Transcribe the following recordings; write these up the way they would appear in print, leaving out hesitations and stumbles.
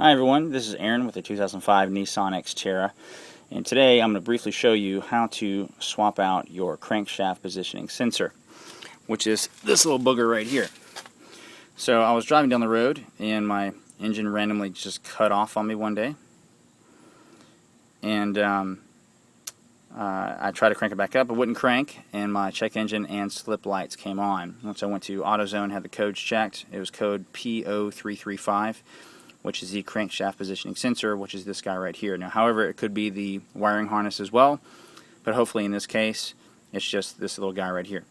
Hi everyone, this is Aaron with the 2005 Nissan Xterra, and today I'm going to briefly show you how to swap out your crankshaft positioning sensor, which is this little booger right here. So I was driving down the road and my engine randomly just cut off on me one day, and I tried to crank it back up, it wouldn't crank, and my check engine and slip lights came on. Once I went to AutoZone, had the codes checked, it was code P0335. Which is the crankshaft positioning sensor, which is this guy right here. Now, however, it could be the wiring harness as well, but hopefully in this case, it's just this little guy right here.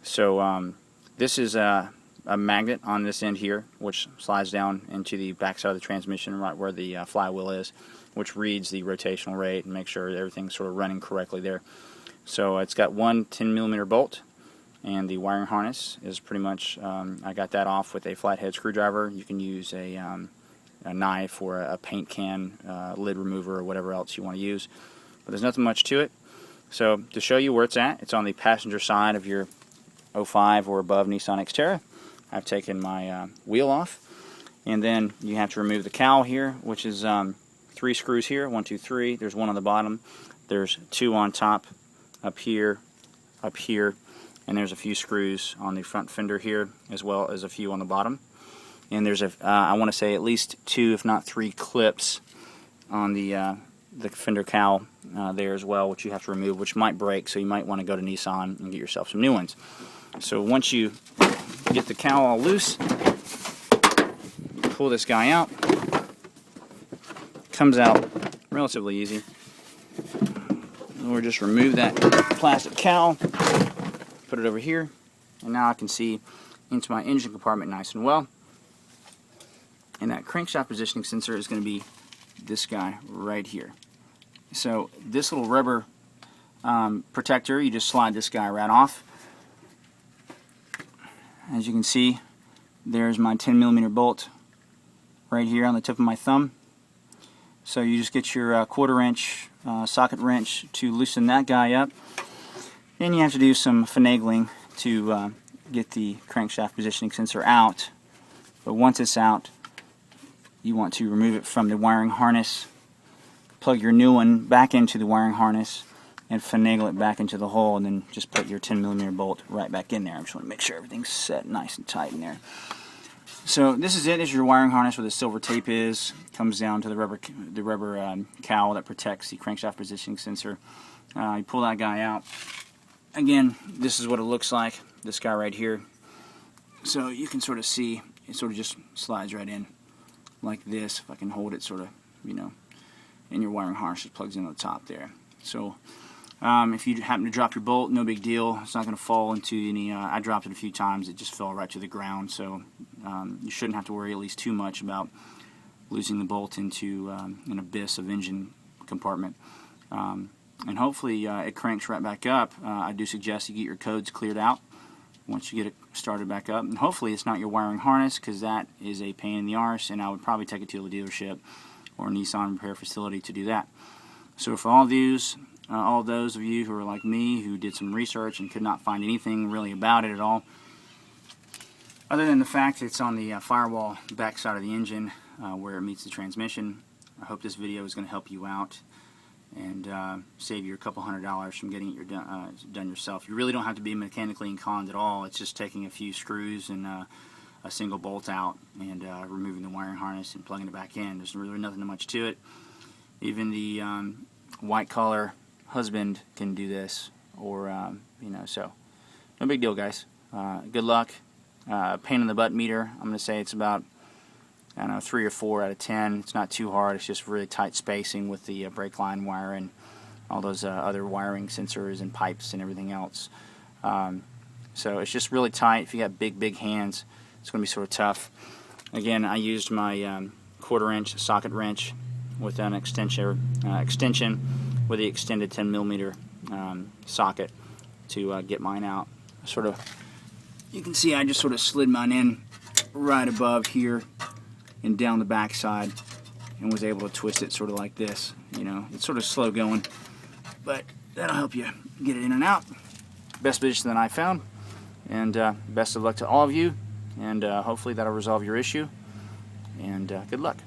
So this is a magnet on this end here, which slides down into the back side of the transmission, right where the flywheel is, which reads the rotational rate and makes sure everything's sort of running correctly there. So it's got one 10mm bolt, and the wiring harness is pretty much, I got that off with a flathead screwdriver. You can use a knife or a paint can lid remover or whatever else you want to use, but there's nothing much to it. So to show you where it's at, it's on the passenger side of your 05 or above Nissan Xterra. I've taken my wheel off, and then you have to remove the cowl here, which is 3 screws here, 1, 2, 3. There's one on the bottom, there's 2 on top, up here, and there's a few screws on the front fender here, as well as a few on the bottom. And there's I want to say at least 2, if not 3 clips on the fender cowl there as well, which you have to remove, which might break, so you might want to go to Nissan and get yourself some new ones. So once you get the cowl all loose, pull this guy out. Comes out relatively easy. Or just remove that plastic cowl, put it over here, and now I can see into my engine compartment nice and well. And that crankshaft positioning sensor is going to be this guy right here. So this little rubber protector, you just slide this guy right off. As you can see, there's my 10mm bolt right here on the tip of my thumb. So you just get your 1/4 inch socket wrench to loosen that guy up. Then you have to do some finagling to get the crankshaft positioning sensor out. But once it's out, you want to remove it from the wiring harness, plug your new one back into the wiring harness, and finagle it back into the hole, and then just put your 10mm bolt right back in there. I just want to make sure everything's set nice and tight in there. So this is it. This is your wiring harness where the silver tape is. Comes down to the rubber cowl that protects the crankshaft positioning sensor. You pull that guy out. Again, this is what it looks like. This guy right here. So you can sort of see it sort of just slides right in like this. If I can hold it sort of, you know, and your wiring harness just plugs in on the top there. So if you happen to drop your bolt, no big deal. It's not going to fall into any, I dropped it a few times, it just fell right to the ground. So you shouldn't have to worry at least too much about losing the bolt into an abyss of engine compartment. And hopefully it cranks right back up. I do suggest you get your codes cleared out once you get it started back up, and hopefully it's not your wiring harness, because that is a pain in the arse, and I would probably take it to a dealership or a Nissan repair facility to do that. So for all those of you who are like me, who did some research and could not find anything really about it at all, other than the fact that it's on the firewall back side of the engine where it meets the transmission, I hope this video is going to help you out and save you a couple $100 from getting it done yourself. You really don't have to be mechanically inclined at all. It's just taking a few screws and a single bolt out and removing the wiring harness and plugging it back in. There's really nothing much to it. Even the white collar husband can do this, or you know, so no big deal, guys. Good luck. Pain in the butt meter, I'm going to say it's about, I don't know, 3 or 4 out of 10. It's not too hard. It's just really tight spacing with the brake line wire and all those other wiring sensors and pipes and everything else. So it's just really tight. If you got big hands, it's going to be sort of tough. Again, I used my 1/4 inch socket wrench with an extension with the extended 10mm socket to get mine out. Sort of, you can see I just sort of slid mine in right above here and down the back side, and was able to twist it sort of like this. You know, it's sort of slow going, but that'll help you get it in and out. Best position that I found, and best of luck to all of you, and hopefully that'll resolve your issue, and good luck.